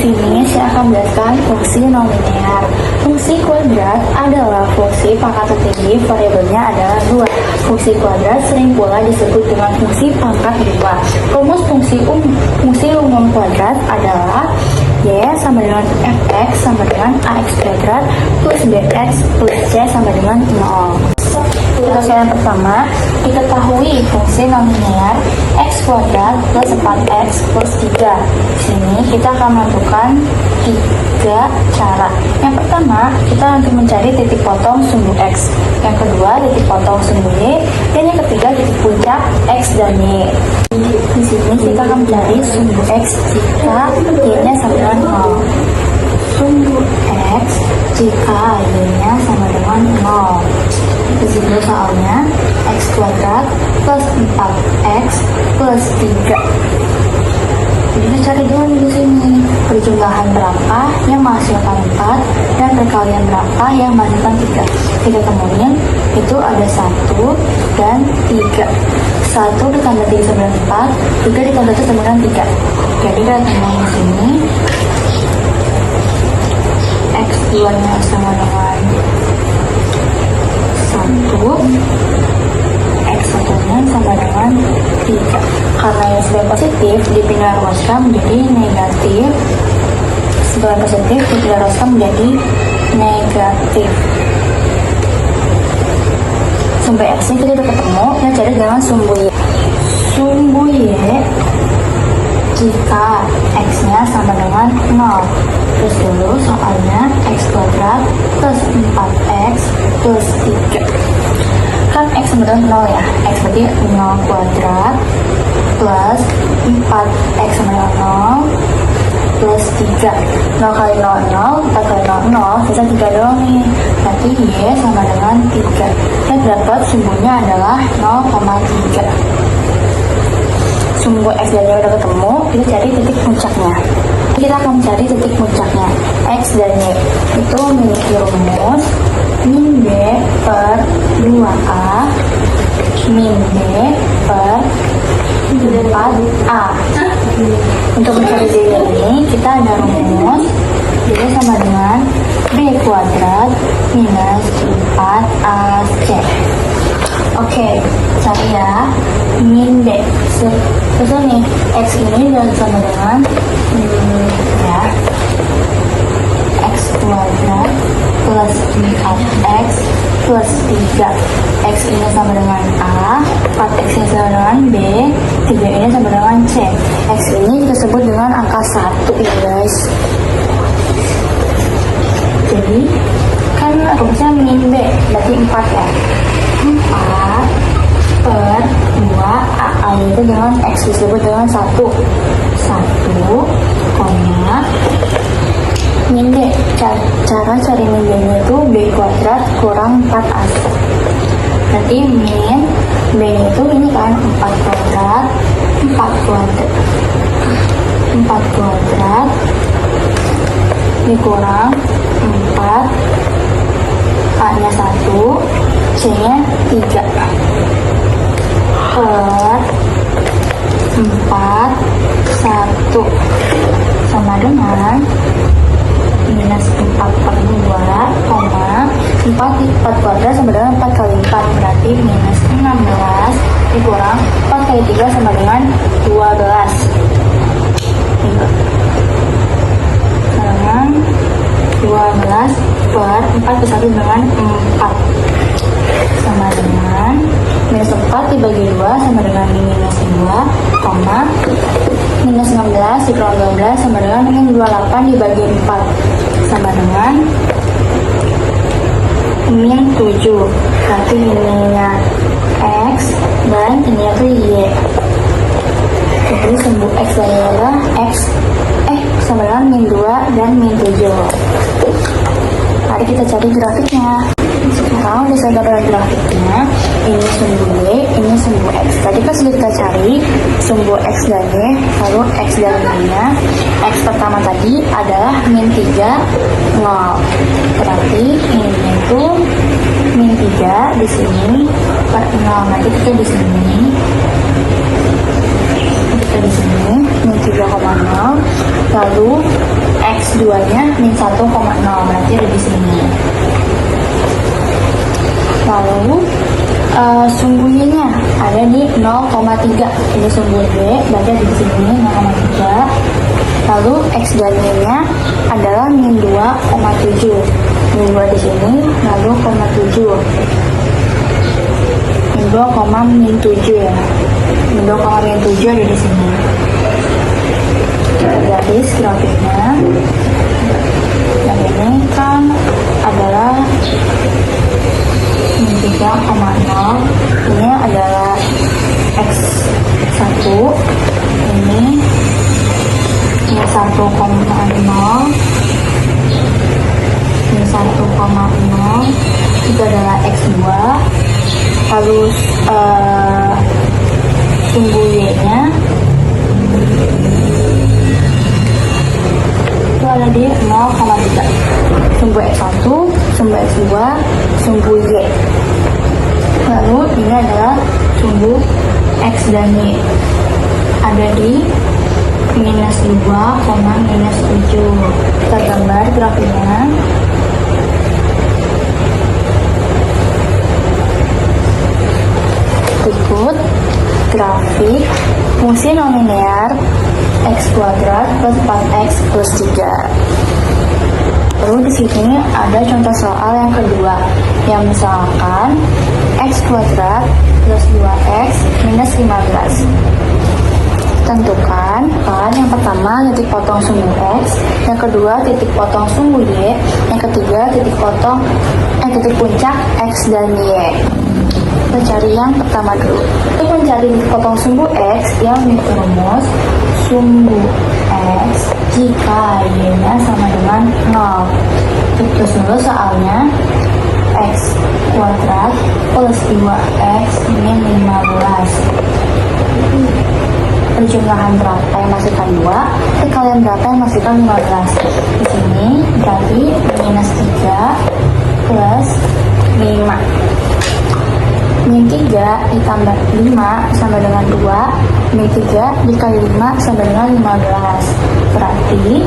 Sini saya akan menjelaskan fungsi non-linear. Fungsi kuadrat adalah fungsi pangkat tertinggi, variabelnya adalah 2. Fungsi kuadrat sering pula disebut dengan fungsi pangkat 2. Rumus fungsi umum kuadrat adalah y sama dengan fx sama dengan ax kuadrat plus bx plus c sama dengan 0. Untuk yang pertama, diketahui fungsi non-linear x kuadrat plus 4x plus 3. Sini kita akan menentukan 3 cara. Yang pertama, kita untuk mencari titik potong sumbu x. Yang kedua, titik potong sumbu y. Dan yang ketiga, titik puncak x dan y. Di sini kita akan mencari sumbu x jika y-nya sama dengan 0. Sumbu x jika y-nya sama dengan 0. Di sini soalnya x kuadrat plus 4x plus 3. Jadi kita cari dulu di sini perjumlahan berapa yang menghasilkan 4 dan perkalian berapa yang menghasilkan 3. Kita temuin itu ada 1 dan 3. 1 ditambah 3 sama dengan 4, 3 ditambah 1 sama dengan 3. Jadi kita temuin di sini x2 nya sama dengan 1, x1 nya sama dengan 3. Karena yang sebagai positif dipindah ruaskan menjadi negatif, sebagai positif dipindah ruaskan menjadi negatif. Sumbu x nya kita udah ketemu, kita cari dengan sumbu y. Sumbu y jika x nya sama dengan 0. Terus dulu soalnya x kuadrat plus 4x plus 3. Kan x sama dengan 0 ya, x berarti 0 kuadrat plus 4x sama dengan 0 plus 3. 0 kali 0, 0, 4 kali 0, 0, sisa 3 doang nih. Berarti y sama dengan 3. Kita dapat sumbunya adalah 0,3. Sumbu x dan y udah ketemu, kita cari titik puncaknya. Kita akan mencari titik puncaknya. X dan y itu memiliki rumus min b per 2a min b per 4a. Untuk mencari y ini kita ada rumus y sama dengan b kuadrat minus 4ac. Oke, cari ya min b. Terus nih x ini udah sama dengan ya x kuadrat plus 4x plus 3. X ini sama dengan a, 4x ini sama dengan b, 3 ini sama dengan c. X ini kita sebut dengan angka 1 ya guys. Jadi kan rumusnya min b berarti 4 ya. 4 per 2 a itu dengan x disebut dengan 1 koma min b. Cara cari min b nya itu b kuadrat kurang 4ac. Nanti min b nya itu ini kan 4 kuadrat dikurang 4, a nya 1, c nya 3 per 4, 1 sama dengan minus 4 per 2, koma 4 kuadrat sama dengan 4 kali 4 berarti minus 16 dikurang 4 kali 3 sama dengan 12. Dengan 12 per 4 ke 1 dengan 4 sama dengan minus 4 dibagi 2 sama dengan minus 2, koma minus 16 dikurang 12 sama dengan minus 28 dibagi 4 sama dengan min 7. Berarti ininya x dan ini itu y. Jadi sumbu x dan y adalah x sama dengan min 2 dan min 7. Mari kita cari grafiknya. Sekarang udah saya gambarkan grafiknya. Ini sumbu y, ini sumbu x. Tadi kan sudah kita cari sumbu x dan y, lalu x dan y nya. X pertama tadi adalah min 3, 0. Berarti ini itu min 3 di sini per 0. Nanti kita di sini min 3,0 lalu X2 nya min 1,0, berarti ada di sini. Lalu sumbu Y-nya ada di 0,3, ini sumbu Y, berarti ada di sini 0,3. Lalu X dan Y-nya adalah min 2,7, min 2 di sini, lalu 0,7, min 2, min 7 ya, min 2, min 7 ada di sini. Garis grafiknya, yang ini kan adalah min 3,0, ini adalah X1, ini 1,0, ini 1,0, itu adalah X2. Lalu sumbu Y-nya itu ada di 0,3, sumbu X1, sumbu X2, sumbu Y. Lalu ini adalah sumbu X dan Y, ada di minus 2, minus 7. Kita gambar grafiknya. Berikut grafik fungsi non-linear x kuadrat plus 4x plus 3. Lalu di sini ada contoh soal yang kedua, yang misalkan x kuadrat plus 2x minus 15. Tentukan kan yang pertama titik potong sumbu X, yang kedua titik potong sumbu Y, yang ketiga titik puncak X dan Y. Kita cari yang pertama dulu. Untuk mencari titik potong sumbu X yang mengikuti rumus sumbu X jika Y-nya sama dengan 0. Terus dulu soalnya X kuadrat plus 2X min 15. Perjumlahan berapa yang masukkan 2, kekalian berapa yang masukkan 15. Di sini berarti minus 3 plus 5. Min 3 ditambah 5 sama dengan 2, min 3 dikali 5 sama dengan 15. Berarti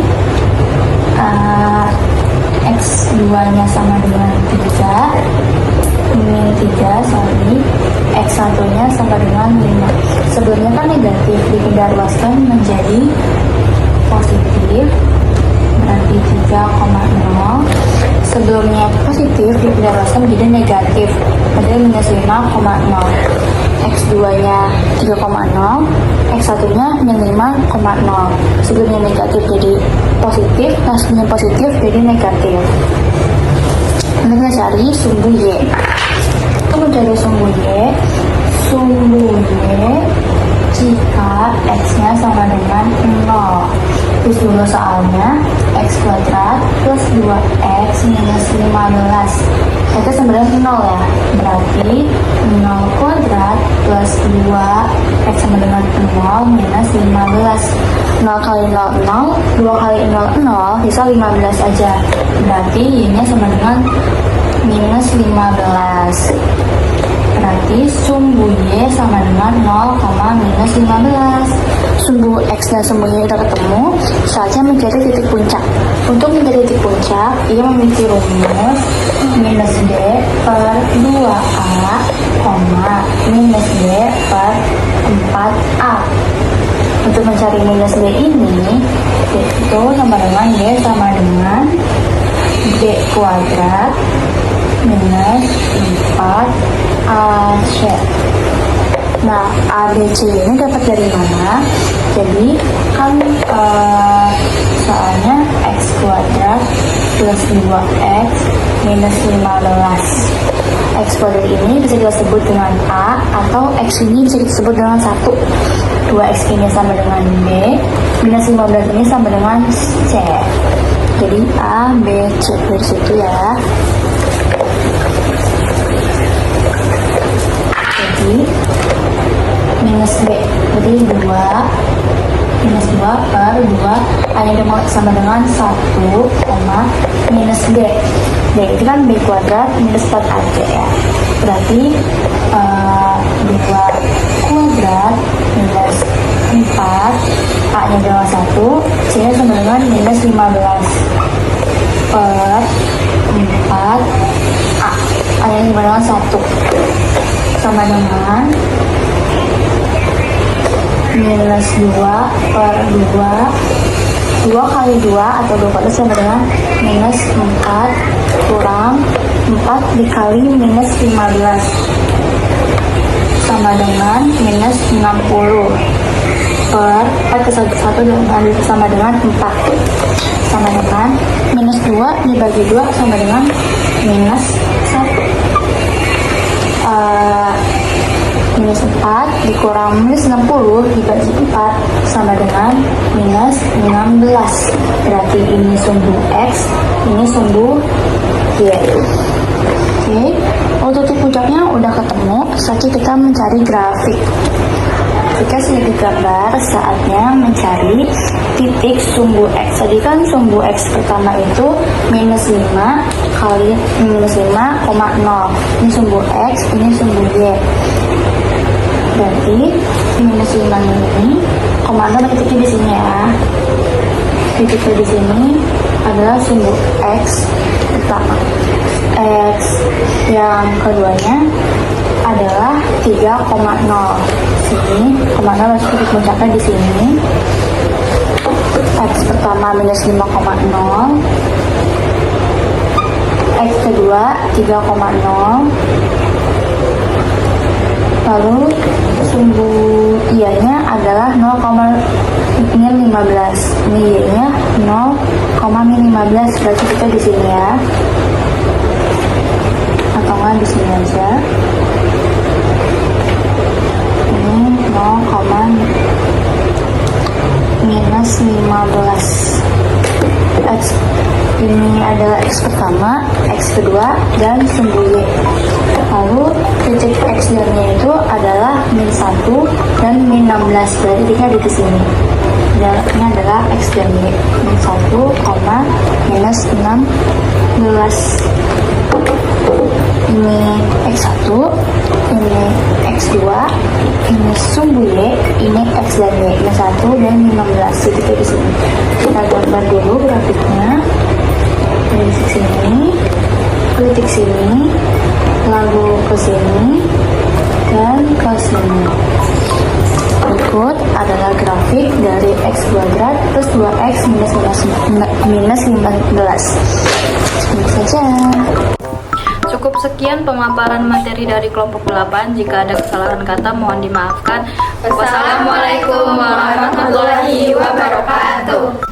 X2 nya sama dengan 3, min 3 sorry, X1 nya sama dengan 5. Sebelumnya kan negatif, dipindah luaskan menjadi positif, berarti 3,0. Sebelumnya positif, dipindah luaskan menjadi negatif, berarti minus 5,0. X2 nya 3,0, X1 nya min 5,0. Sebelumnya negatif jadi positif, nah sebelumnya positif jadi negatif. Nanti kita cari sumbu Y. Untuk mencari sumbu Y jika X-nya sama dengan 0. Terus dulu soalnya X kuadrat plus 2X minus 15. Itu sama dengan 0 ya. Berarti 0 kuadrat plus 2X sama dengan 0 minus 15. 0 kali 0, 0. 2 kali 0, 0. Bisa 15 aja. Berarti Y-nya sama dengan minus 15. Berarti sumbu Y sama dengan 0, minus 15. Sumbu X dan sumbu Y sudah ketemu, saatnya mencari titik puncak. Untuk mencari titik puncak, ia memiliki rumus minus D per 2A, minus D per 4A. Untuk mencari minus D ini, itu sama dengan D sama dengan D kuadrat minus 4AC. Nah, ABC ini dapat dari mana? Jadi kan soalnya X kuadrat plus 2X minus 15. X kuadrat ini bisa kita sebut dengan A, atau X ini bisa disebut dengan 1. 2X ini sama dengan B, minus 15 ini sama dengan C. Jadi A, B, C dari situ ya. Jadi minus B, jadi 2 minus 2 per 2 hanya sama dengan 1, minus B. B itu kan B kuadrat minus 4AC ya. Berarti 2 kuadrat minus 4, A nya adalah 1, C nya sama dengan 15 per 4 ada yang dimana 1 sama dengan minus 2 per 2 kali 2 atau 2 kali sama dengan minus 4 kurang 4 dikali minus 15 sama dengan minus 60 per 4 ke 1 sama dengan 4 sama dengan minus 2 dibagi 2 sama dengan minus 1 minus 4 dikurang minus 60 dibagi 4 sama dengan minus 16. Berarti ini sumbu X, ini sumbu Y. Oke, untuk titik puncaknya udah ketemu, saatnya kita mencari grafik. Jika sudah digambar, saatnya mencari titik sumbu X. Tadi kan sumbu X pertama itu minus 5 kali minus 5,0. Ini sumbu X, ini sumbu Y. Berarti minus 5 ini, komando titiknya di sini ya. Titiknya di sini adalah sumbu X pertama. X yang keduanya adalah 3,0. Sini, komando masuk titik puncaknya di sini. X pertama minus 5,0. X kedua 3,0. Lalu sumbu Y-nya adalah 0,15. Ini Y-nya 0,15. Berarti kita di sini ya. Atau enggak di sini aja. Ini 0, minus 15. X ini adalah X pertama, X kedua, dan sumbu Y. Lalu titik X dan Y itu adalah min 1 dan min 16. Berarti titiknya di sini. Ini adalah X dan Y. Min 1, minus 16. Ini X1, ini X2, ini sumbu Y, ini X dan Y, min 1 dan min 16. Titiknya di sini. Kita gambar dulu grafiknya. Dari titik sini, ke titik sini, lalu ke sini, dan ke sini. Berikut adalah grafik dari X kuadrat plus 2X minus 15. Seperti saja. Cukup sekian pemaparan materi dari kelompok 8. Jika ada kesalahan kata mohon dimaafkan. Wassalamualaikum warahmatullahi wabarakatuh.